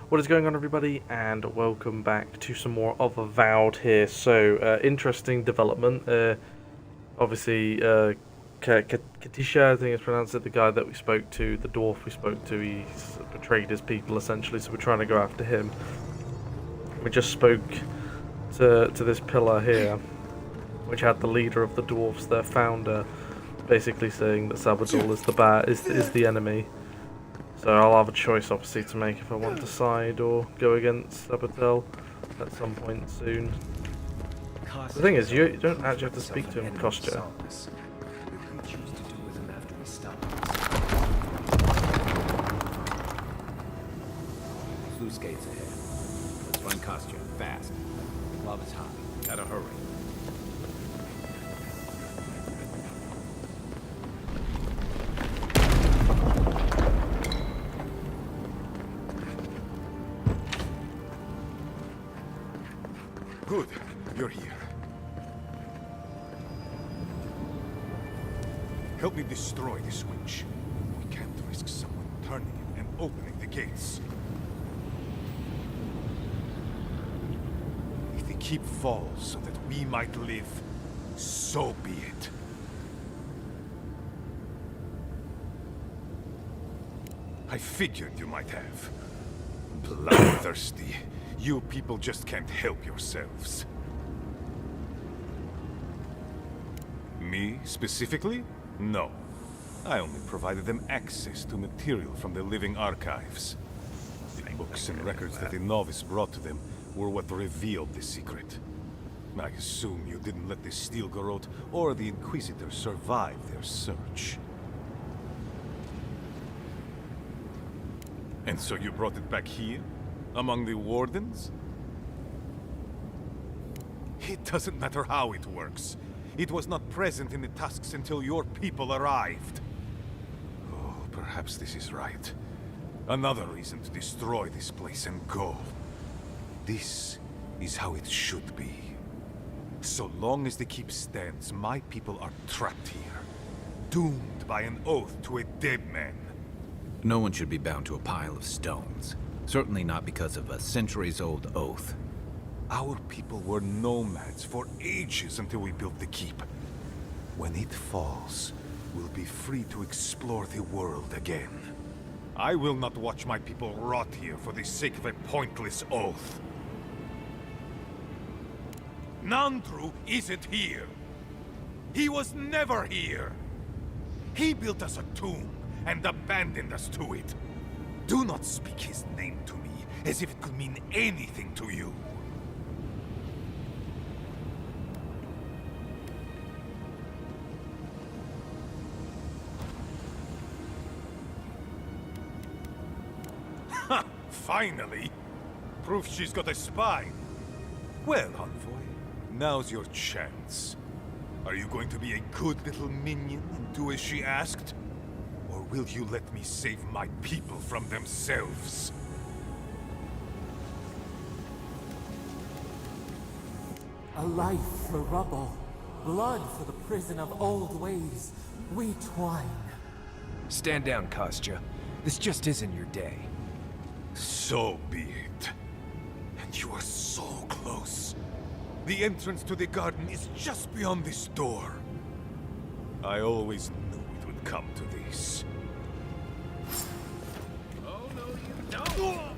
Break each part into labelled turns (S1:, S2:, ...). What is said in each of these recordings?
S1: What is going on, everybody, and welcome back to some more of Avowed here. So, interesting development. Obviously, Katisha, I think it's pronounced it, the guy that we spoke to, the dwarf we spoke to, he's betrayed his people, essentially, so we're trying to go after him. We just spoke to this pillar here, which had the leader of the dwarfs, their founder, basically saying that Sabadul is the enemy. So I'll have a choice, obviously, to make if I want to side or go against Sabadul at some point soon. The thing is, you don't actually have to speak to him, Kostya.
S2: Sluice gates ahead. Let's find Kostya fast. Lava's hot. Gotta hurry.
S3: Good, you're here. Help me destroy this witch. We can't risk someone turning it and opening the gates. If the keep falls so that we might live, so be it. I figured you might have. Bloodthirsty. You people just can't help yourselves. Me, specifically? No. I only provided them access to material from the living archives. The books and records that the novice brought to them were what revealed the secret. I assume you didn't let the Stilgarot or the Inquisitor survive their search. And so you brought it back here? Among the wardens? It doesn't matter how it works. It was not present in the tusks until your people arrived. Oh, perhaps this is right. Another reason to destroy this place and go. This is how it should be. So long as the keep stands, my people are trapped here. Doomed by an oath to a dead man.
S2: No one should be bound to a pile of stones. Certainly not because of a centuries-old oath.
S3: Our people were nomads for ages until we built the keep. When it falls, we'll be free to explore the world again. I will not watch my people rot here for the sake of a pointless oath. Nandru isn't here. He was never here. He built us a tomb and abandoned us to it. Do not speak his name to me as if it could mean anything to you. Ha! Finally! Proof she's got a spine. Well, Envoy, now's your chance. Are you going to be a good little minion and do as she asked? Or will you let me save my people from themselves?
S4: A life for rubble, blood for the prison of old ways. We twine.
S5: Stand down, Kostya. This just isn't your day.
S3: So be it. And you are so close. The entrance to the garden is just beyond this door. I always knew it would come to this.
S2: Oh, no, you don't!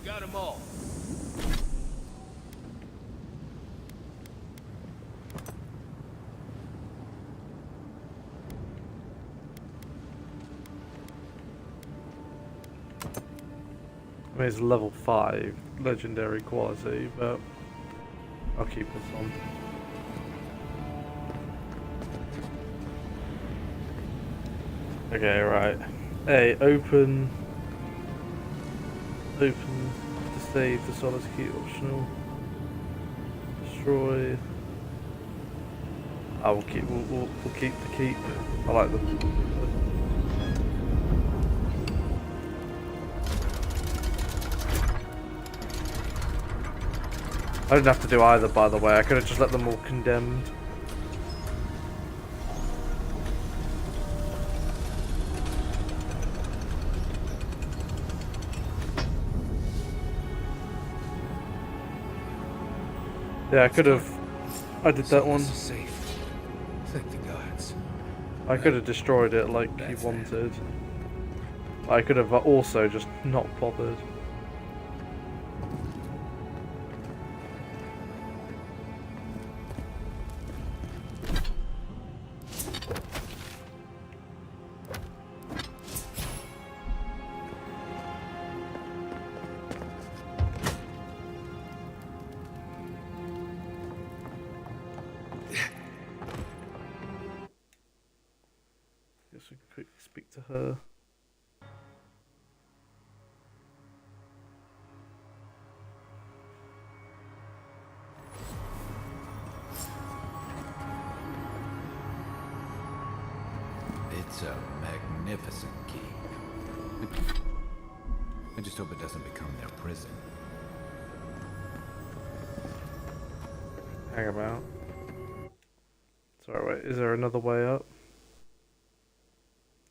S2: Got them all.
S1: I mean, it's level 5, legendary quasi, but I'll keep this on. Okay, right. A, open to save the solid key optional. destroy. I will keep. We'll keep the keep. I like them. I didn't have to do either, by the way. I could have just let them all condemned. Yeah, I could have. I did that one.
S5: Safe. Thank the gods.
S1: I could have destroyed it like he wanted. I could have also just not bothered. Guess we can quickly speak to her.
S2: It's a magnificent key. I just hope it doesn't become their prison.
S1: Hang about. Sorry, wait, is there another way up?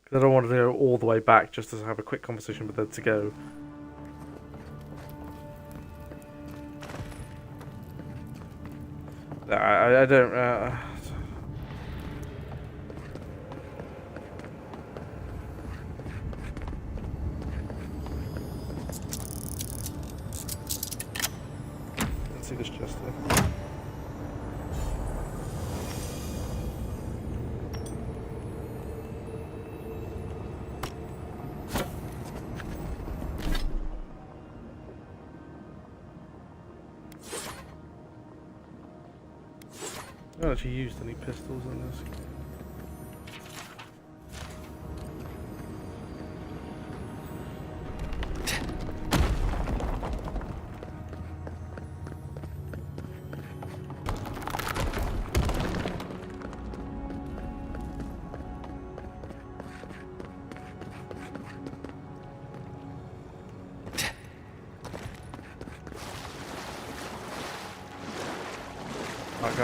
S1: Because I don't want to go all the way back just to have a quick conversation with her to go. I don't. Let's see this chest there. I haven't actually used any pistols in this.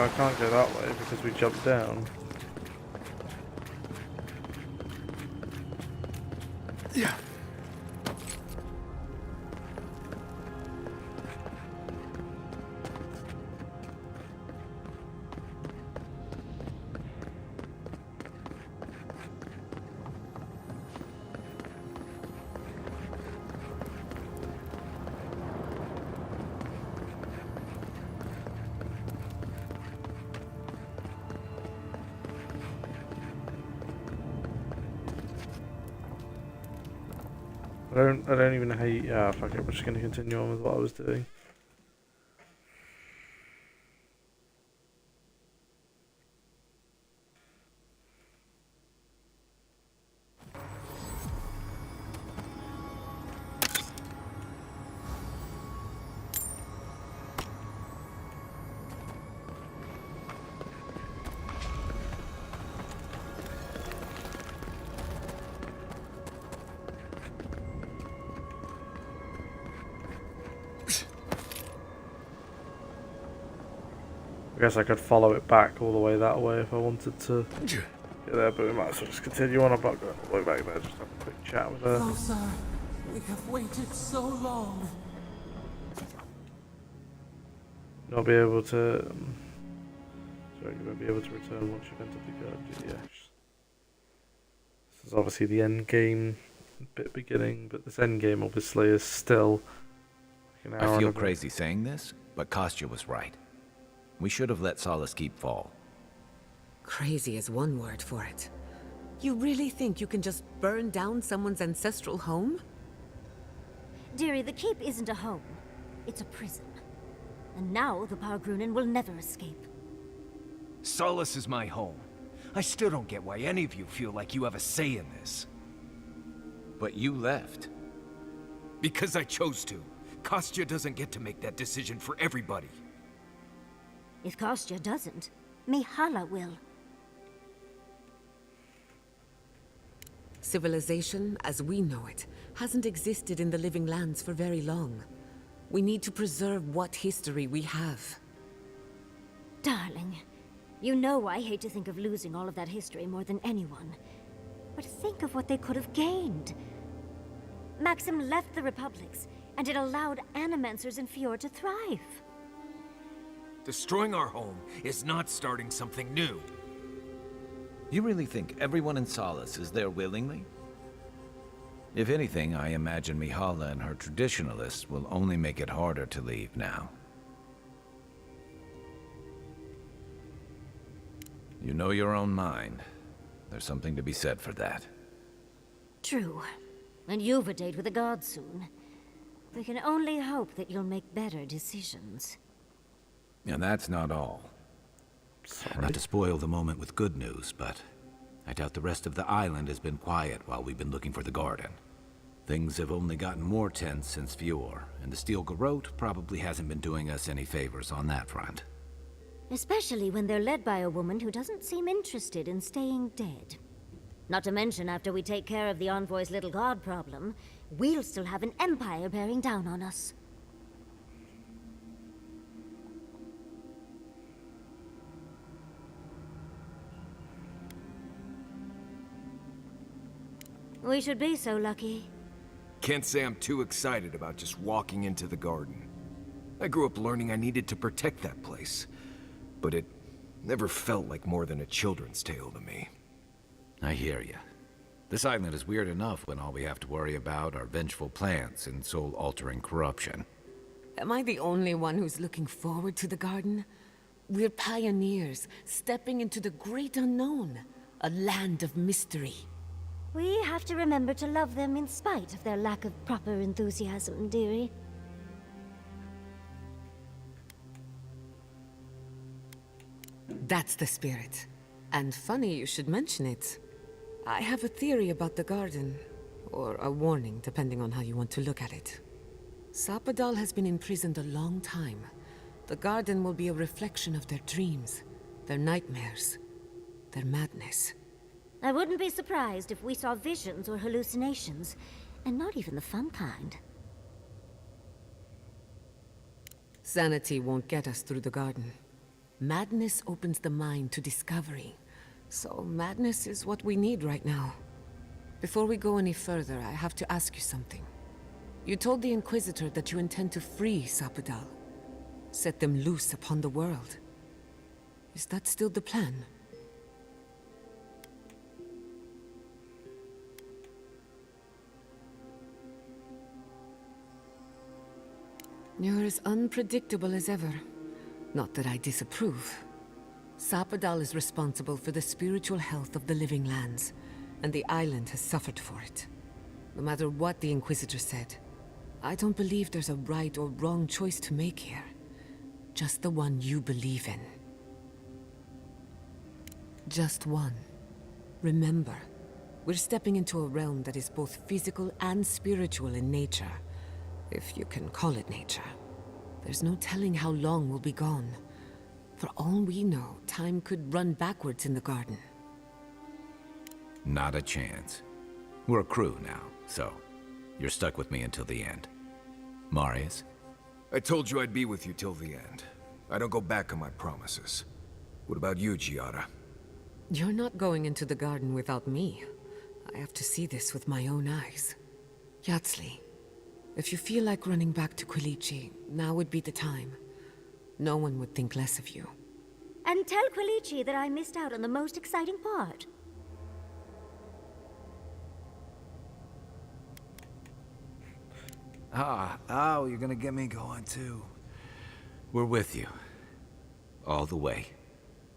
S1: I can't go that way because we jumped down.
S5: Yeah.
S1: I don't even know how you... Ah, fuck it, we're just going to continue on with what I was doing. I guess I could follow it back all the way that way if I wanted to get there, but we might as well just continue on. I'm not going all the way back there, just have a quick chat with her.
S4: Oh, sir, we have waited so long.
S1: Not be able to... sorry, you won't be able to return once you've entered the guard. Yes. This is obviously the end game bit beginning, but this end game obviously is still like an hour.
S2: I feel
S1: and a bit.
S2: crazy saying this, but Kostya was right. We should have let Solace Keep fall.
S6: Crazy is one word for it. You really think you can just burn down someone's ancestral home?
S7: Dearie, the Keep isn't a home. It's a prison. And now the Pargrunen will never escape.
S5: Solace is my home. I still don't get why any of you feel like you have a say in this.
S2: But you left.
S5: Because I chose to. Kostya doesn't get to make that decision for everybody.
S7: If Kostya doesn't, Mihala will.
S6: Civilization, as we know it, hasn't existed in the living lands for very long. We need to preserve what history we have.
S7: Darling, you know I hate to think of losing all of that history more than anyone. But think of what they could have gained. Maxim left the Republics, and it allowed animancers in Fjord to thrive.
S5: Destroying our home is not starting something new.
S2: You really think everyone in Solace is there willingly? If anything, I imagine Mihala and her traditionalists will only make it harder to leave now. You know your own mind. There's something to be said for that.
S7: True. And you've a date with the gods soon. We can only hope that you'll make better decisions.
S2: And that's not all. Not to spoil the moment with good news, but I doubt the rest of the island has been quiet while we've been looking for the garden. Things have only gotten more tense since Fjord, and the Steel Garrote probably hasn't been doing us any favors on that front.
S7: Especially when they're led by a woman who doesn't seem interested in staying dead. Not to mention, after we take care of the Envoy's little god problem, we'll still have an empire bearing down on us. We should be so lucky.
S5: Can't say I'm too excited about just walking into the garden. I grew up learning I needed to protect that place, but it never felt like more than a children's tale to me.
S2: I hear you. This island is weird enough when all we have to worry about are vengeful plants and soul-altering corruption.
S6: Am I the only one who's looking forward to the garden? We're pioneers, stepping into the great unknown, a land of mystery.
S7: We have to remember to love them in spite of their lack of proper enthusiasm, dearie.
S6: That's the spirit. And funny you should mention it. I have a theory about the garden. Or a warning, depending on how you want to look at it. Sapadal has been imprisoned a long time. The garden will be a reflection of their dreams, their nightmares, their madness.
S7: I wouldn't be surprised if we saw visions or hallucinations, and not even the fun kind.
S6: Sanity won't get us through the garden. Madness opens the mind to discovery. So madness is what we need right now. Before we go any further, I have to ask you something. You told the Inquisitor that you intend to free Sapadal. Set them loose upon the world. Is that still the plan? You're as unpredictable as ever. Not that I disapprove. Sapadal is responsible for the spiritual health of the living lands, and the island has suffered for it. No matter what the Inquisitor said, I don't believe there's a right or wrong choice to make here. Just the one you believe in. Just one. Remember, we're stepping into a realm that is both physical and spiritual in nature. If you can call it nature. There's no telling how long we'll be gone. For all we know, time could run backwards in the garden.
S2: Not a chance. We're a crew now, so you're stuck with me until the end. Marius?
S5: I told you I'd be with you till the end. I don't go back on my promises. What about you, Giada?
S6: You're not going into the garden without me. I have to see this with my own eyes. Yatsli, if you feel like running back to Quilici, now would be the time. No one would think less of you.
S7: And tell Quilici that I missed out on the most exciting part.
S2: Oh, you're gonna get me going too. We're with you. All the way.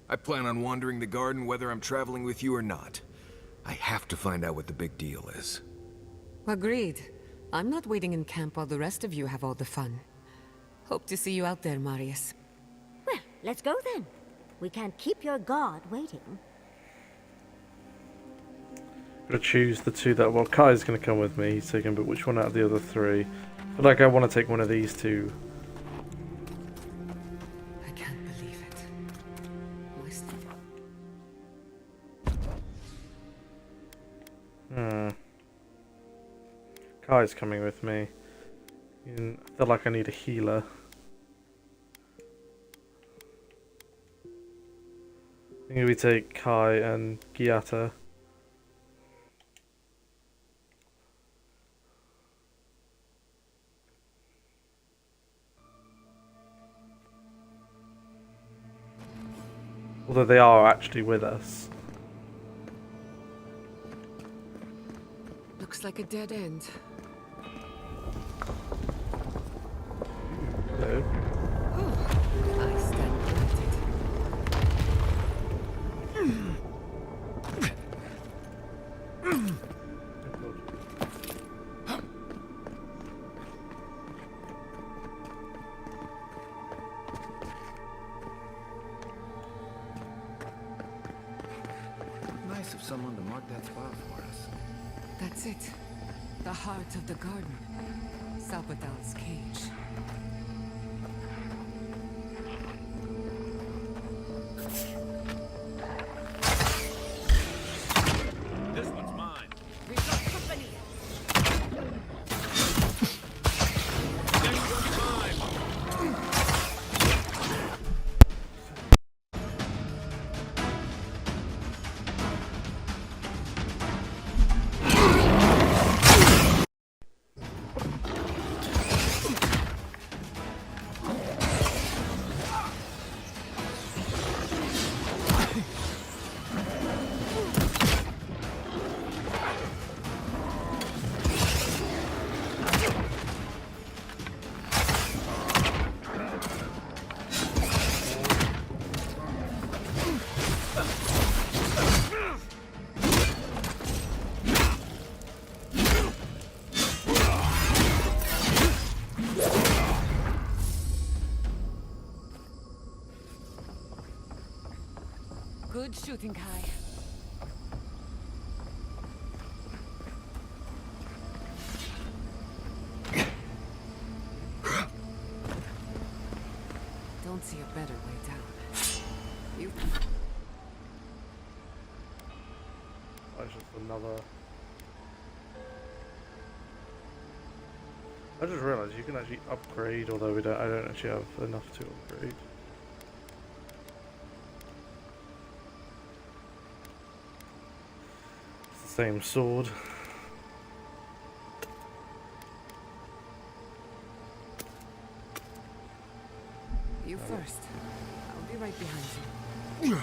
S5: I plan on wandering the garden whether I'm traveling with you or not. I have to find out what the big deal is.
S6: Agreed. I'm not waiting in camp while the rest of you have all the fun. Hope to see you out there, Marius.
S7: Well, let's go then. We can't keep your god waiting.
S1: I'm gonna choose the two that, well, Kai's gonna come with me, he's taking, but which one out of the other three? I feel like I want to take one of these two.
S6: I can't believe it.
S1: Kai's coming with me. I feel like I need a healer. I think we take Kai and Giata. Although they are actually with us.
S6: Looks like a dead end.
S1: Hello.
S6: Oh, I stand corrected.
S2: Nice of someone to mark that spot for us.
S6: That's it. The heart of the garden. Salvador's cage.
S2: This one's mine.
S6: We've got company!
S2: This one's mine.
S6: Good shooting, Kai. Don't see a better way down. You...
S1: That's just another... I just realised you can actually upgrade, although I don't actually have enough to upgrade. It's the same sword.
S6: You first. I'll be right behind you.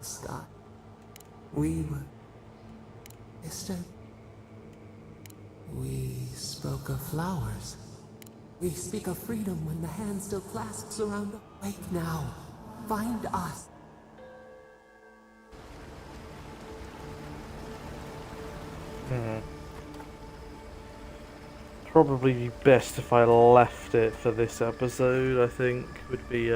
S4: Stop. We were distant. We spoke of flowers. We speak of freedom when the hand still clasps around us. Wake now. Find us.
S1: Probably best if I left it for this episode, I think, would be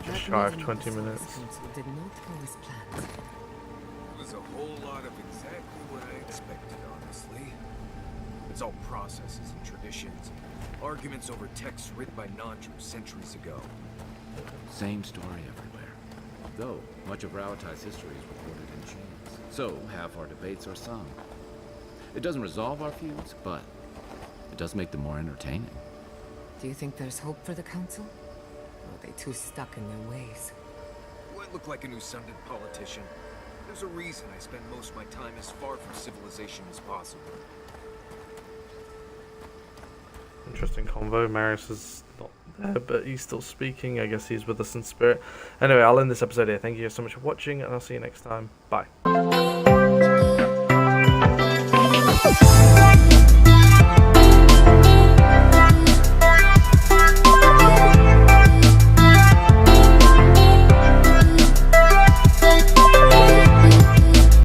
S1: just shy of 20 minutes.
S6: Did not go as planned.
S5: It was a whole lot of exactly what I expected, honestly. It's all processes and traditions, arguments over texts written by non-Jews centuries ago.
S2: Same story everywhere. Though, much of Rauatai's history is recorded in chains. So, half our debates are sung. It doesn't resolve our feuds, but it does make them more entertaining.
S6: Do you think there's hope for the council? Or are they too stuck in their ways?
S5: Do I look like a new-Sunday politician? There's a reason I spend most of my time as far from civilization as possible.
S1: Interesting convo. Marius is not there, but he's still speaking. I guess he's with us in spirit. Anyway, I'll end this episode here. Thank you guys so much for watching, and I'll see you next time. Bye.